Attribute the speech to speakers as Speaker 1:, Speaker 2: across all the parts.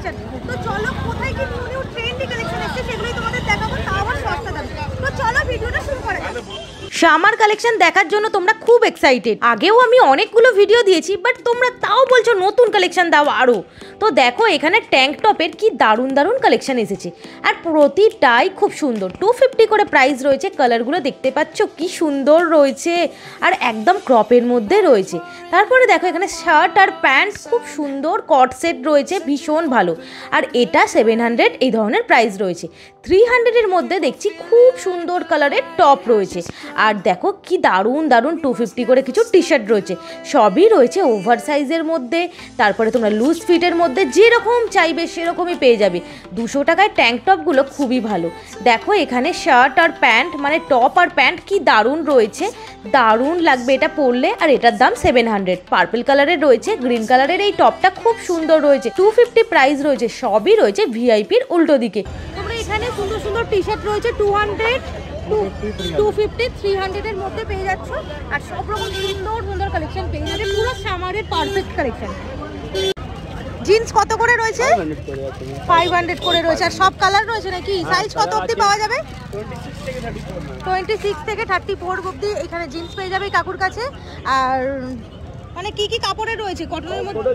Speaker 1: Collection. তো চলো কোথায় কি নিউ নিউ ট্রেন্ডি কালেকশন এসেছে সেগুলোই তোমাদের দেখাবো, তাও আবার সস্তা দামে। তো চলো ভিডিওটা শুরু করা যাক। সামার কালেকশন দেখার জন্য তোমরা খুব এক্সাইটেড। আগেও আমি অনেকগুলো ভিডিও দিয়েছি, বাট তোমরা তাও বলছো নতুন কালেকশন দাও আরও। তো দেখো এখানে ট্যাঙ্ক টপের কি দারুণ দারুণ কালেকশন এসেছে, আর প্রতিটাই খুব সুন্দর। 250 করে প্রাইস রয়েছে। কালারগুলো দেখতে পাচ্ছ কি সুন্দর রয়েছে, আর একদম ক্রপের মধ্যে রয়েছে। তারপরে দেখো এখানে শার্ট আর প্যান্ট খুব সুন্দর কট সেট রয়েছে, ভীষণ ভালো। আর এটা 700 এই ধরনের প্রাইস রয়েছে। 300-এর মধ্যে দেখছি খুব সুন্দর কালারের টপ রয়েছে। আর দেখো কি দারুণ দারুণ 250 করে কিছু টি শার্ট রয়েছে। সবই রয়েছে ওভার সাইজের মধ্যে। তারপরে তোমরা লুজ ফিটের মধ্যে যেরকম চাইবে সেরকমই পেয়ে যাবে। 200 টাকায় ট্যাঙ্ক টপগুলো খুবই ভালো। দেখো এখানে শার্ট আর প্যান্ট, মানে টপ আর প্যান্ট কি দারুণ রয়েছে, দারুণ লাগবে এটা পরলে। আর এটার দাম 700। পার্পল কালারের রয়েছে, গ্রিন কালারের এই টপটা খুব সুন্দর রয়েছে। 250 প্রাইস রয়েছে। সবই রয়েছে ভিআইপির উল্টো দিকে। তোমরা এখানে সুন্দর সুন্দর টি শার্ট রয়েছে 200, 250, 300-এর মধ্যে পেয়ে যাচ্ছ। আর সব রকম সুন্দর সুন্দর কালেকশন পেয়ে যাবে, পুরো সামারের পারফেক্ট কালেকশন। জিন্স কত করে রয়েছে? 500 করে রয়েছে। আর সব কালার রয়েছে নাকি? সাইজ কত অবধি পাওয়া যাবে? 26 থেকে 34 অবধি এখানে জিন্স পেয়ে যাবে কাকুর কাছে। আর মানে কি কি কাপড়ের রয়েছে? কটনের মধ্যে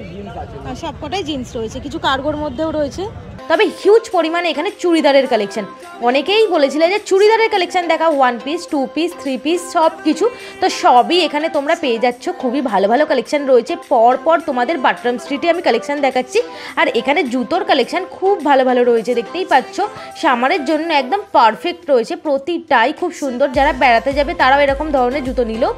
Speaker 1: সবকটাই জিন্স রয়েছে, কিছু কার্গোর মধ্যেও রয়েছে। তবে হিউজ পরিমাণে এখানে চুড়িদারের কালেকশন। অনেকেই বলেছিলে যে চুড়িদারের কালেকশন দেখা, 1 পিস 2 পিস 3 পিস সব কিছু। তো সবই এখানে তোমরা পেয়ে যাচ্ছ। খুবই ভালো ভালো কালেকশন রয়েছে। পর তোমাদের বাটরাম স্ট্রিটে আমি কালেকশন দেখাচ্ছি। আর এখানে জুতোর কালেকশন খুব ভালো ভালো রয়েছে, দেখতেই পাচ্ছ। সামারের জন্য একদম পারফেক্ট রয়েছে, প্রতিটাই খুব সুন্দর। যারা বেড়াতে যাবে তারাও এরকম ধরনের জুতো নিলেও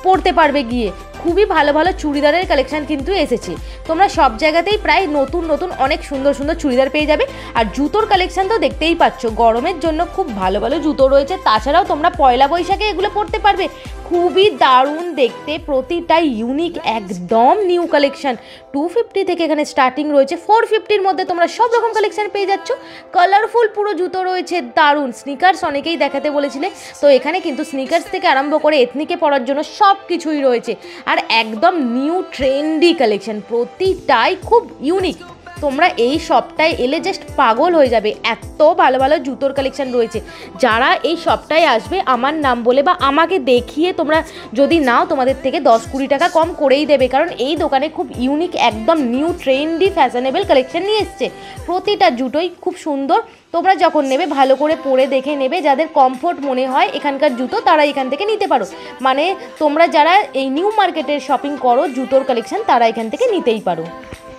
Speaker 1: পরতে পারবে গিয়ে। খুবই ভালো ভালো চুড়িদারের কালেকশন কিন্তু এসেছে। তোমরা সব জায়গাতেই প্রায় নতুন নতুন অনেক সুন্দর সুন্দর চুড়িদার পেয়ে যাবে। আর জুতোর কালেকশন তো দেখতেই পাচ্ছ, গরমের জন্য খুব ভালো ভালো জুতো রয়েছে। তাছাড়াও তোমরা পয়লা বৈশাখে এগুলো পরতে পারবে। খুবই দারুণ দেখতে, প্রতিটাই ইউনিক, একদম নিউ কালেকশন। 250 থেকে এখানে স্টার্টিং রয়েছে। 450-র মধ্যে তোমরা সব রকম কালেকশন পেয়ে যাচ্ছ। কালারফুল পুরো জুতো রয়েছে, দারুণ। স্নিকার্স অনেকেই দেখাতে বলেছিলে, তো এখানে কিন্তু স্নিকার্স থেকে আরম্ভ করে এথনিকে পরার জন্য সব কিছুই রয়েছে। আর একদম নিউ ট্রেন্ডি কালেকশন, প্রতিটাই খুব ইউনিক। তোমরা এই শপটায় এলে জাস্ট পাগল হয়ে যাবে, এত ভালো ভালো জুতোর কালেকশন রয়েছে। যারা এই শপটায় আসবে আমার নাম বলে বা আমাকে দেখিয়ে তোমরা যদি নাও, তোমাদের থেকে 10-20 টাকা কম করেই দেবে। কারণ এই দোকানে খুব ইউনিক, একদম নিউ ট্রেন্ডি ফ্যাশনেবল কালেকশন নিয়ে এসছে। প্রতিটা জুতোই খুব সুন্দর। তোমরা যখন নেবে ভালো করে পরে দেখে নেবে। যাদের কমফোর্ট মনে হয় এখানকার জুতো, তারা এখান থেকে নিতে পারো। মানে তোমরা যারা এই নিউ মার্কেটের শপিং করো জুতোর কালেকশন, তারা এখান থেকে নিতেই পারো।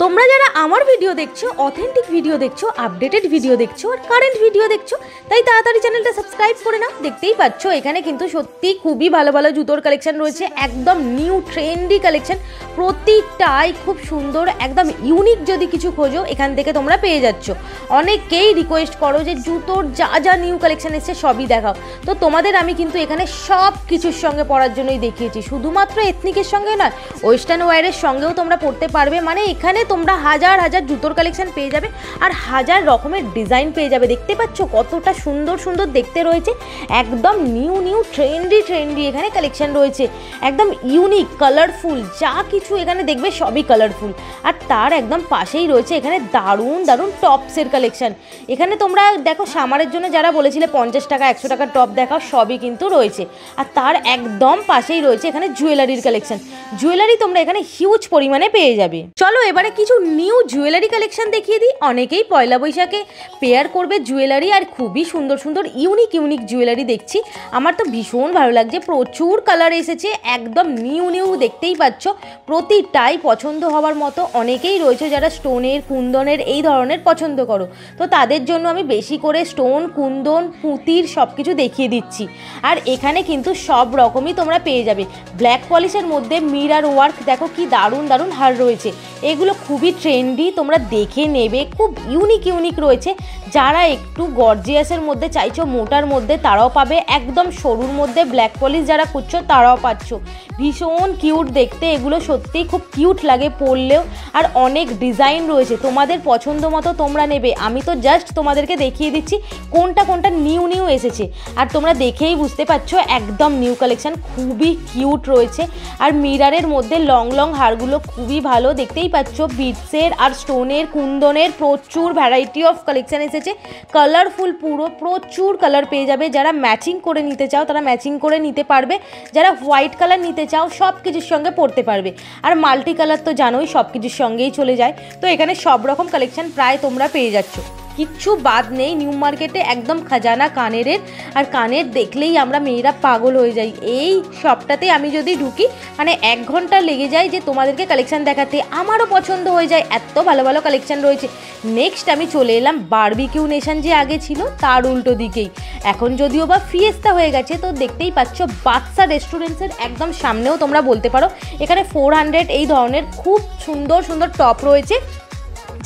Speaker 1: তোমরা যারা আমার ভিডিও দেখছো, অথেন্টিক ভিডিও দেখছো, আপডেটেড ভিডিও দেখছো, আর কারেন্ট ভিডিও দেখছো, তাই তাড়াতাড়ি চ্যানেলটা সাবস্ক্রাইব করে নাও। দেখতেই পাচ্ছ এখানে কিন্তু সত্যি খুবই ভালো ভালো জুতোর কালেকশন রয়েছে, একদম নিউ ট্রেন্ডি কালেকশন। প্রতিটাই খুব সুন্দর, একদম ইউনিক। যদি কিছু খোঁজো এখান থেকে তোমরা পেয়ে যাচ্ছ। অনেকেই রিকোয়েস্ট করো যে জুতোর যা যা নিউ কালেকশন এসছে সবই দেখাও। তো তোমাদের আমি কিন্তু এখানে সব কিছুর সঙ্গে পরার জন্যই দেখিয়েছি, শুধুমাত্র এথনিকের সঙ্গে নয়, ওয়েস্টার্ন ওয়্যারের সঙ্গেও তোমরা পরতে পারবে। মানে এখানে তোমরা হাজার হাজার জুতোর কালেকশন পেয়ে যাবে, আর হাজার রকমের ডিজাইন পেয়ে যাবে। দেখতে পাচ্ছ কতটা সুন্দর সুন্দর দেখতে রয়েছে, একদম নিউ নিউ ট্রেন্ডি এখানে কালেকশন রয়েছে, একদম ইউনিক, কালারফুল। যা কিছু এখানে দেখবে সবই কালারফুল। আর তার একদম পাশেই রয়েছে এখানে দারুণ দারুণ টপসের কালেকশন। এখানে তোমরা দেখো সামারের জন্য যারা বলেছিলে 50 টাকা 100 টাকার টপ দেখাও, সবই কিন্তু রয়েছে। আর তার একদম পাশেই রয়েছে এখানে জুয়েলারির কালেকশন। জুয়েলারি তোমরা এখানে হিউজ পরিমাণে পেয়ে যাবে। চলো এবারে কিছু নিউ জুয়েলারি কালেকশন দেখিয়ে দিই। অনেকেই পয়লা বৈশাখে পেয়ার করবে জুয়েলারি, আর খুবই সুন্দর সুন্দর ইউনিক জুয়েলারি দেখছি। আমার তো ভীষণ ভালো লাগছে, প্রচুর কালার এসেছে, একদম নিউ দেখতেই পাচ্ছ। প্রতিটাই পছন্দ হওয়ার মতো। অনেকেই রয়েছে যারা স্টোনের, কুন্দনের এই ধরনের পছন্দ করো, তো তাদের জন্য আমি বেশি করে স্টোন, কুন্দন, পুঁতির সব কিছু দেখিয়ে দিচ্ছি। আর এখানে কিন্তু সব রকমই তোমরা পেয়ে যাবে। ব্ল্যাক পলিশের মধ্যে মিরার ওয়ার্ক, দেখো কি দারুণ দারুণ হার রয়েছে। এগুলো খুবই ট্রেন্ডি, তোমরা দেখে নেবে, খুব ইউনিক রয়েছে। যারা একটু গর্জিয়াসের মধ্যে চাইছো, মোটার মধ্যে, তারাও পাবে। একদম সরুর মধ্যে ব্ল্যাক পলিশ যারা খুঁজছো তারাও পাচ্ছ। ভীষণ কিউট দেখতে, এগুলো সত্যিই খুব কিউট লাগে পরলেও। আর অনেক ডিজাইন রয়েছে, তোমাদের পছন্দ মতো তোমরা নেবে। আমি তো জাস্ট তোমাদেরকে দেখিয়ে দিচ্ছি কোনটা নিউ এসেছে। আর তোমরা দেখেই বুঝতে পারছো একদম নিউ কালেকশন, খুবই কিউট রয়েছে। আর মিরারের মধ্যে লং হারগুলো খুবই ভালো, দেখতেই পাচ্ছ। বিটসের আর স্টোনের, কুন্দনের প্রচুর ভ্যারাইটি অফ কালেকশান এসেছে। কালারফুল পুরো প্রচুর কালার পেয়ে যাবে। যারা ম্যাচিং করে নিতে চাও তারা ম্যাচিং করে নিতে পারবে, যারা হোয়াইট কালার নিতে চাও সব কিছুর সঙ্গে পরতে পারবে। আর মাল্টি কালার তো জানোই সব কিছুর সঙ্গেই চলে যায়। তো এখানে সব রকম কালেকশান প্রায় তোমরা পেয়ে যাচ্ছ, কিচ্ছু বাদ নেই। নিউ মার্কেটে একদম খাজানা কানের, আর কানের দেখলেই আমরা মেয়েরা পাগল হয়ে যাই। এই শপটাতে আমি যদি ঢুকি মানে 1 ঘন্টা লেগে যায় যে তোমাদেরকে কালেকশান দেখাতে। আমারও পছন্দ হয়ে যায়, এত ভালো ভালো কালেকশান রয়েছে। নেক্সট আমি চলে এলাম বারবিকিউ নেশন, যে আগে ছিল তার উল্টো দিকেই। এখন যদিও বা ফিয়েস্তা হয়ে গেছে, তো দেখতেই পাচ্ছ বাদশা রেস্টুরেন্টসের একদম সামনেও তোমরা বলতে পারো। এখানে 400 এই ধরনের খুব সুন্দর সুন্দর টপ রয়েছে।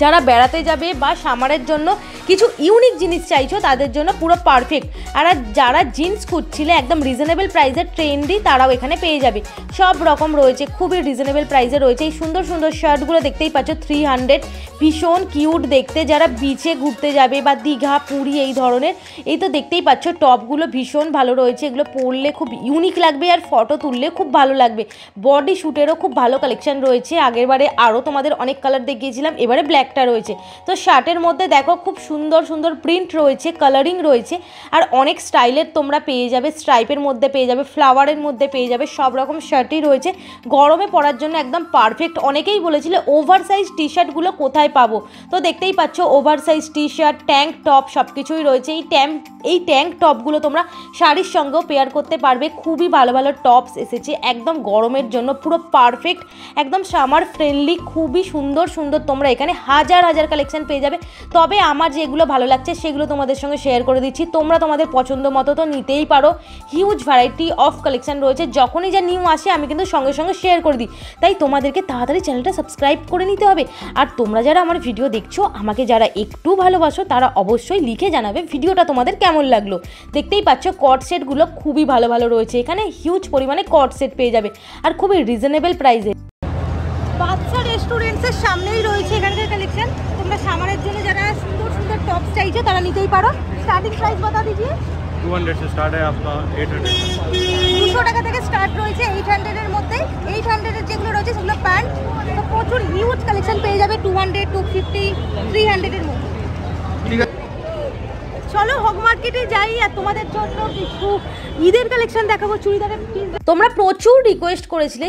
Speaker 1: যারা বেড়াতে যাবে বা সামারের জন্য কিছু ইউনিক জিনিস চাইছো তাদের জন্য পুরো পারফেক্ট। আর যারা জিন্স খুঁজছিলে একদম রিজনেবল প্রাইসের ট্রেন্ডি, তারাও এখানে পেয়ে যাবে। সব রকম রয়েছে, খুবই রিজনেবল প্রাইসে রয়েছে। এই সুন্দর সুন্দর শার্টগুলো দেখতেই পাচ্ছ 300, ভীষণ কিউট দেখতে। যারা বিচে ঘুরতে যাবে বা দীঘা, পুরী এই ধরনের, এই তো দেখতেই পাচ্ছ টপগুলো ভীষণ ভালো রয়েছে। এগুলো পরলে খুব ইউনিক লাগবে আর ফটো তুললে খুব ভালো লাগবে। বডি শ্যুটেরও খুব ভালো কালেকশন রয়েছে। আগেরবারে আরও তোমাদের অনেক কালার দেখিয়েছিলাম, এবারে ব্ল্যাকটা রয়েছে। তো শার্টের মধ্যে দেখো খুব সুন্দর সুন্দর প্রিন্ট রয়েছে, কালারিং রয়েছে, আর অনেক স্টাইলের তোমরা পেয়ে যাবে। স্ট্রাইপের মধ্যে পেয়ে যাবে, ফ্লাওয়ারের মধ্যে পেয়ে যাবে, সব রকম শার্টই রয়েছে। গরমে পরার জন্য একদম পারফেক্ট। অনেকেই বলেছিল ওভার সাইজ টি শার্টগুলো কোথায় পাবো, তো দেখতেই পাচ্ছ over size T shirt, tank top সব কিছুই রয়েছে। এই ট্যাঙ্ক টপগুলো তোমরা শাড়ির সঙ্গেও পেয়ার করতে পারবে। খুবই ভালো ভালো টপস এসেছে একদম গরমের জন্য, পুরো পারফেক্ট, একদম সামার ফ্রেন্ডলি, খুবই সুন্দর সুন্দর। তোমরা এখানে হাজার হাজার কালেকশন পেয়ে যাবে। তবে আমার যেগুলো ভালো লাগছে সেগুলো তোমাদের সঙ্গে শেয়ার করে দিচ্ছি। তোমরা তোমাদের পছন্দ মতো তো নিতেই পারো। হিউজ ভ্যারাইটি অফ কালেকশন রয়েছে। যখনই যা নিউ আসে আমি কিন্তু সঙ্গে সঙ্গে শেয়ার করে দিই। তাই তোমাদেরকে তাড়াতাড়ি চ্যানেলটা সাবস্ক্রাইব করে নিতে হবে। আর তোমরা যারা আমার ভিডিও দেখছো, আমাকে যারা একটু ভালোবাসো, তারা অবশ্যই লিখে জানাবে ভিডিওটা তোমাদের কেমন লাগলো। দেখতেই পাচ্ছ কট সেটগুলো খুবই ভালো ভালো রয়েছে। এখানে হিউজ পরিমাণে কট সেট পেয়ে যাবে আর খুবই রিজনেবল প্রাইসে। বাদশা রেস্টুরেন্টসের সামনেই রয়েছে এখানকার কালেকশন। তোমরা সামারের জন্য যারা সুন্দর সুন্দর টপ চাইছো তারা নিতেই পারো। স্টার্টিং প্রাইস बता दीजिए।
Speaker 2: 200 से स्टार्ट है आपका 800।
Speaker 1: 200 টাকা থেকে স্টার্ট রয়েছে 800 এর মধ্যে। 800 এর যেগুলো রয়েছে সেগুলো প্যান্ট। তো প্রচুর হিউজ কালেকশন পেয়ে যাবে 200, 250, 300 এর মধ্যে। ঠিক আছে, চলো হক মার্কেটে যাই আর তোমাদের জন্য কিছু ঈদের কালেকশন দেখাবো। চুড়িদারের পিস তোমরা প্রচুর রিকোয়েস্ট করেছিলে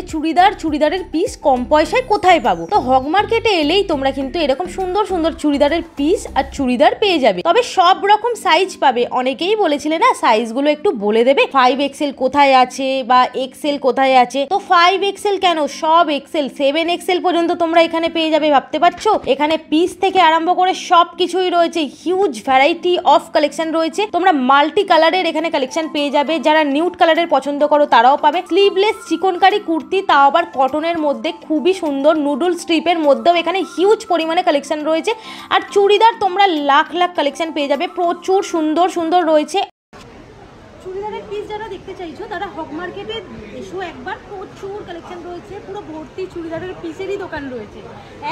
Speaker 1: চুড়িদারের পিস কম পয়সায় কোথায় পাবো। তো হক মার্কেটে এলেই তোমরা কিন্তু এরকম সুন্দর সুন্দর চুড়িদারের পিস আর চুড়িদার পেয়ে যাবে। তবে সব রকম সাইজ পাবে। অনেকেই বলেছিলে না সাইজগুলো একটু বলে দেবে, 5XL কোথায় আছে বা XL কোথায় আছে। তো 5XL কেন, সব XL 7XL পর্যন্ত তোমরা এখানে পেয়ে যাবে। ভাবতে পারছো এখানে পিস থেকে আরম্ভ করে সব কিছুই রয়েছে। হিউজ ভ্যারাইটি অফ কালেকশন রয়েছে। তোমরা মাল্টি কালারের এখানে কালেকশন পেয়ে যাবে। যারা নিউড কালারের পছন্দ করো তারাও পাবে। স্লিভলেস চিকনকারি কুর্তি, তাও আবার কটনের মধ্যে, খুবই সুন্দর। নুডল স্ট্রিপের মধ্যেও এখানে হিউজ পরিমাণে কালেকশন রয়েছে। আর চুড়িদার তোমরা লাখ লাখ কালেকশন পেয়ে যাবে। প্রচুর সুন্দর সুন্দর রয়েছে। চুড়িদারের পিস যারা দেখতে চাইছো তারা হক মার্কেটে এসো একবার। প্রচুর কালেকশন রয়েছে, পুরো ভর্তি চুড়িদারের পিসেরই দোকান রয়েছে।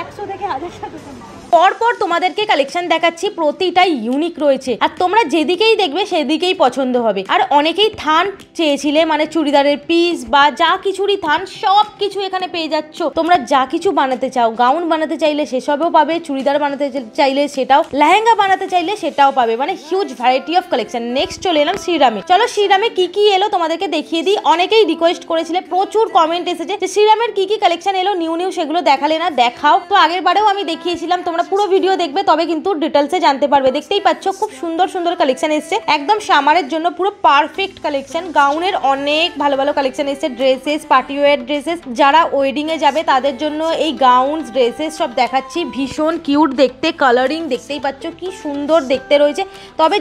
Speaker 1: 100 থেকে 1000টা দোকান। পরপর তোমাদেরকে কালেকশন দেখাচ্ছি, প্রতিটাই ইউনিক রয়েছে। আর তোমরা যেদিকেই দেখবে সেদিকেই পছন্দ হবে। আর অনেকেই থান চেয়েছিলে, মানে চুড়িদারের পিস বা যা কিছুরই থান, সব কিছু এখানে পেয়ে যাচ্ছ। তোমরা যা কিছু বানাতে চাও, গাউন বানাতে চাইলে সেসবও পাবে, চুড়িদার বানাতে চাইলে সেটাও, লেহেঙ্গা বানাতে চাইলে সেটাও পাবে। মানে huge variety of collection. Next চলে এলাম শ্রীরামে। চলো শ্রীরামে কি কি এলো তোমাদেরকে দেখিয়ে দিই। অনেকেই রিকোয়েস্ট করেছিলে, প্রচুর কমেন্ট এসেছে যে শ্রীরামের কি কি কালেকশন এলো, নিউ সেগুলো দেখালে না, দেখাও। তো আগের বারেও আমি দেখিয়েছিলাম, তোমরা পুরো ভিডিও দেখবে তবে কিন্তু ডিটেলসে জানতে পারবে। দেখতেই পাচ্ছ খুব সুন্দর সুন্দর কালেকশন এসছে একদম সামারের জন্য, পুরো পারফেক্ট কালেকশন। গাউনের অনেক ভালো ভালো কালেকশন এসছে, ড্রেসেস, পার্টি ওয়্যার ড্রেসেস, যারা ওয়েডিং এ যাবে তাদের জন্য এই গাউন ড্রেসেস সব দেখাচ্ছি। ভীষণ কিউট দেখতে, কালারিং দেখতেই পাচ্ছ কি সুন্দর দেখতে রয়েছে। তবে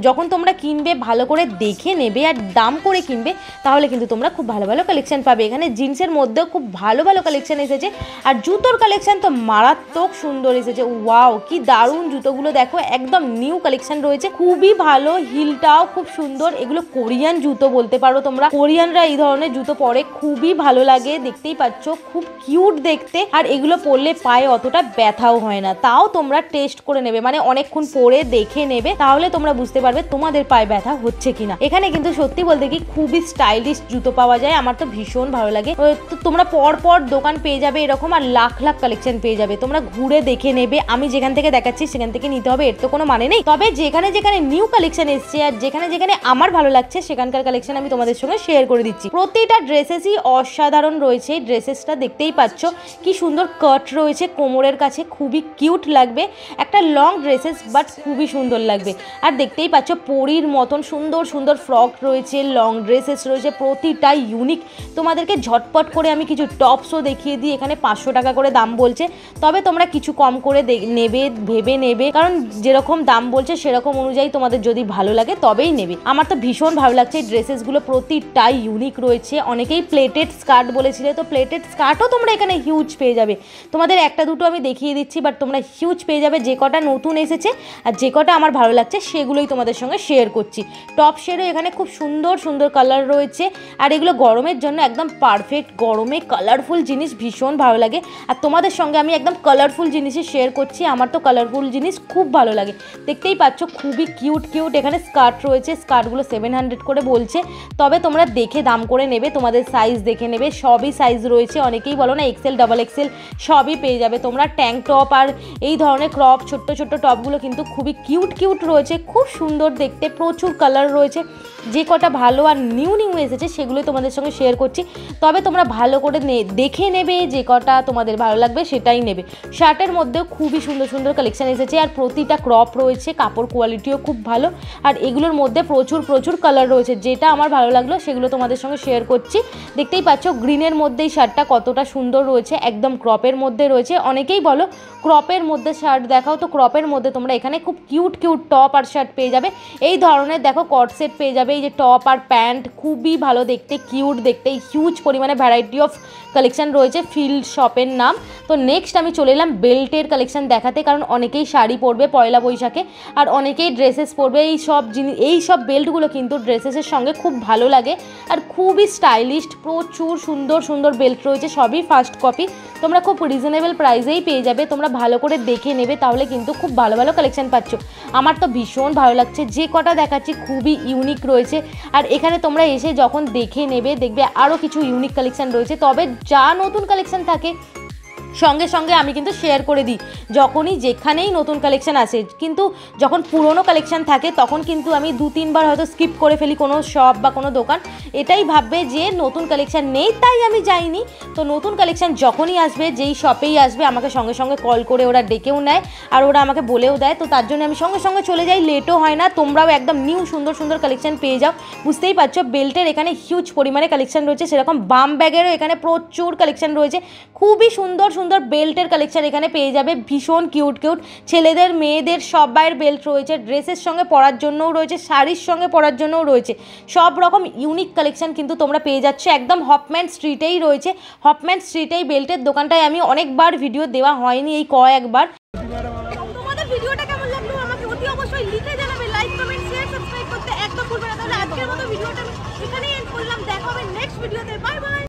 Speaker 1: যখন তোমরা কিনবে ভালো করে দেখে নেবে আর দাম করে কিনবে, তাহলে কিন্তু তোমরা খুব ভালো ভালো কালেকশন পাবে। এখানে জিন্সের মধ্যেও খুব ভালো ভালো কালেকশন এসেছে। আর জুতোর কালেকশন তো মারাত্মক সুন্দর এসেছে। ওয়াও কি দারুণ জুতোগুলো দেখো, একদম নিউ কালেকশন রয়েছে, খুবই ভালো। হিলটাও খুব সুন্দর। এগুলো কোরিয়ান জুতো বলতে পারো তোমরা। কোরিয়ানরা এই ধরনের জুতো পরে খুবই ভালো লাগে। দেখতেই পাচ্ছ খুব কিউট দেখতে। আর এগুলো পরলে পায়ে অতটা ব্যথাও হয় না। তাও তোমরা টেস্ট করে নেবে, মানে অনেকক্ষণ পরে দেখে নেবে, তাহলে তোমরা বুঝতে পারবে তোমাদের পায়ে ব্যথা হচ্ছে কিনা। এখানে কিন্তু সত্যি বলতে কি খুবই স্টাইলিশ জুতো পাওয়া যায়, আমার তো ভীষণ ভালো লাগে। তো তোমরা পর পর দোকান পেয়ে যাবে এরকম, আর লাখ লাখ কালেকশন পেয়ে যাবে, তোমরা ঘুরে দেখে নেবে। আমি যেখান থেকে দেখাচ্ছি সেখান থেকে নিতে হবে এর তো কোনো মানে নেই, তবে যেখানে যেখানে নিউ কালেকশন এসছে আর যেখানে যেখানে আমার ভালো লাগছে সেখানকার কালেকশন আমি তোমাদের সঙ্গে শেয়ার করে দিচ্ছি। প্রতিটা ড্রেসেসই অসাধারণ রয়েছে। ড্রেসেসটা দেখতেই পাচ্ছ কি সুন্দর কাট রয়েছে কোমরের কাছে, খুবই কিউট লাগবে, একটা লং ড্রেসেস বাট খুবই সুন্দর লাগবে। আর দেখতেই পাচ্ছ পরীর মতন সুন্দর সুন্দর ফ্রক রয়েছে, লং ড্রেসেস রয়েছে, প্রতিটাই ইউনিক। তোমাদেরকে ঝটপট করে আমি কিছু টপসও দেখিয়ে দিই। এখানে 500 টাকা করে দাম বলছে, তবে তোমরা কিছু কম করে নেবে, ভেবে নেবে, কারণ যেরকম দাম বলছে সেরকম অনুযায়ী তোমাদের যদি ভালো লাগে তবেই নেবে। আমার তো ভীষণ ভালো লাগছে এই ড্রেসেসগুলো, প্রতিটাই ইউনিক রয়েছে। অনেকেই প্লেটেড স্কার্ট বলেছিলে, তো প্লেটেড স্কার্টও তোমরা এখানে হিউজ পেয়ে যাবে। তোমাদের একটা দুটো আমি দেখিয়ে দিচ্ছি, বাট তোমরা হিউজ পেয়ে যাবে। যে কটা নতুন এসেছে আর যে কটা আমার ভালো লাগছে সেগুলোই তোমাদের সঙ্গে শেয়ার করছি। টপ শেডও এখানে খুব সুন্দর সুন্দর কালার রয়েছে, আর এগুলো গরমের জন্য একদম পারফেক্ট। গরমে কালারফুল জিনিস ভীষণ ভালো লাগে, আর তোমাদের সঙ্গে আমি একদম কালারফুল জিনিসই শেয়ার করছি। আমার তো কালারফুল জিনিস খুব ভালো লাগে। দেখতেই পাচ্ছ খুবই কিউট কিউট এখানে স্কার্ট রয়েছে। স্কার্টগুলো 700 করে বলছে, তবে তোমরা দেখে দাম করে নেবে, তোমাদের সাইজ দেখে নেবে। সবই সাইজ রয়েছে, অনেকেই বলো না এক্সেল ডাবল এক্সেল সবই পেয়ে যাবে তোমরা। ট্যাঙ্ক টপ আর এই ধরনের ক্রপ ছোট্ট ছোট্ট টপগুলো কিন্তু খুবই কিউট কিউট রয়েছে, খুব সুন্দর দেখতে, প্রচুর কালার রয়েছে। যে কটা ভালো আর নিউ নিউ এসেছে সেগুলোই তোমাদের সঙ্গে শেয়ার করছি, তবে তোমরা ভালো করে দেখে নেবে, যে কটা তোমাদের ভালো লাগবে সেটাই নেবে। শার্টের মধ্যেও খুবই সুন্দর সুন্দর কালেকশন এসেছে, আর প্রতিটা ক্রপ রয়েছে, কাপড় কোয়ালিটিও খুব ভালো, আর এগুলোর মধ্যে প্রচুর প্রচুর কালার রয়েছে। যেটা আমার ভালো লাগলো সেগুলো তোমাদের সঙ্গে শেয়ার করছি। দেখতেই পাচ্ছ গ্রিনের মধ্যেই শার্টটা কতটা সুন্দর রয়েছে, একদম ক্রপের মধ্যে রয়েছে। অনেকেই বলো ক্রপের মধ্যে শার্ট দেখাও, তো ক্রপের মধ্যে তোমরা এখানে খুব কিউট কিউট টপ আর শার্ট পেয়ে যাবে। এই ধরনের দেখো কট সেট পেয়ে যাবে, এই যে টপ আর প্যান্ট, খুবই ভালো দেখতে, কিউট দেখতে, হিউজ পরিমাণে ভ্যারাইটি অফ কালেকশন রয়েছে। ফিল্ড শপের নাম। তো নেক্সট আমি চলে এলাম বেল্টের কালেকশন দেখাতে, কারণ অনেকেই শাড়ি পরবে পয়লা বৈশাখে, আর অনেকেই ড্রেসেস পরবে। এই সব বেল্টগুলো কিন্তু ড্রেসেসের সঙ্গে খুব ভালো লাগে, আর খুবই স্টাইলিশ। প্রচুর সুন্দর সুন্দর বেল্ট রয়েছে, সবই ফার্স্ট কপি, তোমরা খুব রিজনেবল প্রাইসেই পেয়ে যাবে। তোমরা ভালো করে দেখে নেবে, তাহলে কিন্তু খুব ভালো ভালো কালেকশন পাচ্ছ। আমার তো ভীষণ ভালো লাগছে, যে কটা দেখাচ্ছি খুবই ইউনিক রয়েছে। আর এখানে তোমরা এসে যখন দেখে নেবে, দেখবে আরও কিছু ইউনিক কালেকশন রয়েছে। তবে যা নতুন কালেকশন থাকে সঙ্গে সঙ্গে আমি কিন্তু শেয়ার করে দিই, যখনই যেখানেই নতুন কালেকশন আসে। কিন্তু যখন পুরনো কালেকশন থাকে তখন কিন্তু আমি 2-3 বার হয়তো স্কিপ করে ফেলি কোনো শপ বা কোনো দোকান, এটাই ভাববে যে নতুন কালেকশন নেই তাই আমি যাইনি। তো নতুন কালেকশন যখনই আসবে, যেই শপেই আসবে, আমাকে সঙ্গে সঙ্গে কল করে ওরা ডেকেও নেয়, আর ওরা আমাকে বলেও দেয়। তো তার জন্য আমি সঙ্গে সঙ্গে চলে যাই, লেটও হয় না। তোমরাও একদম নিউ সুন্দর সুন্দর কালেকশন পেয়ে যাও। বুঝতেই পারছো বেল্টের এখানে হিউজ পরিমাণে কালেকশন রয়েছে, সেরকম বাম ব্যাগেরও এখানে প্রচুর কালেকশন রয়েছে। খুবই সুন্দর সুন্দর বেল্টের কালেকশন এখানে পেয়ে যাবে, ভীষণ কিউট কিউট। ছেলেদের মেয়েদের সবাইয়ের বেল্ট রয়েছে, ড্রেসের সঙ্গে পরার জন্যও রয়েছে, শাড়ির সঙ্গে পরার জন্যও রয়েছে। সব রকম ইউনিক কালেকশন কিন্তু তোমরা পেয়ে যাচ্ছ। একদম হপম্যান স্ট্রিটেই রয়েছে, হপম্যান স্ট্রিটেই বেল্টের দোকানটায় আমি অনেকবার ভিডিও দেওয়া হয়নি, এই কয়েকবার। তোমাদের ভিডিওটা